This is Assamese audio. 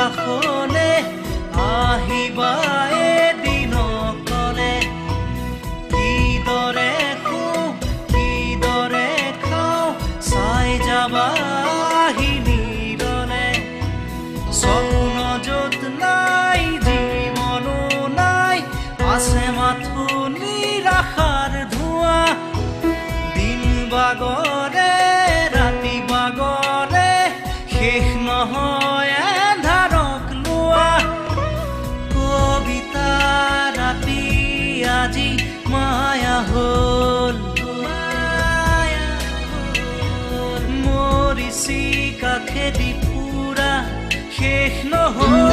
কাষলে আহিবা এদিনকলে কিদৰে শুওঁ কিদৰে খাওঁ চাই যাবা হিনিৰলে স্বপ্ন য'ত নাই জীৱনো নাই আছে মাথো নিৰাশাৰ ধোঁৱা দিন বাগৰে ৰাতি বাগৰে শেষ নহয় এন্ধাৰক লোৱা কবিতা ৰাতি আজি মায়া হ'ল মৰিচি কাষেদি পুৰা শেষ নহয়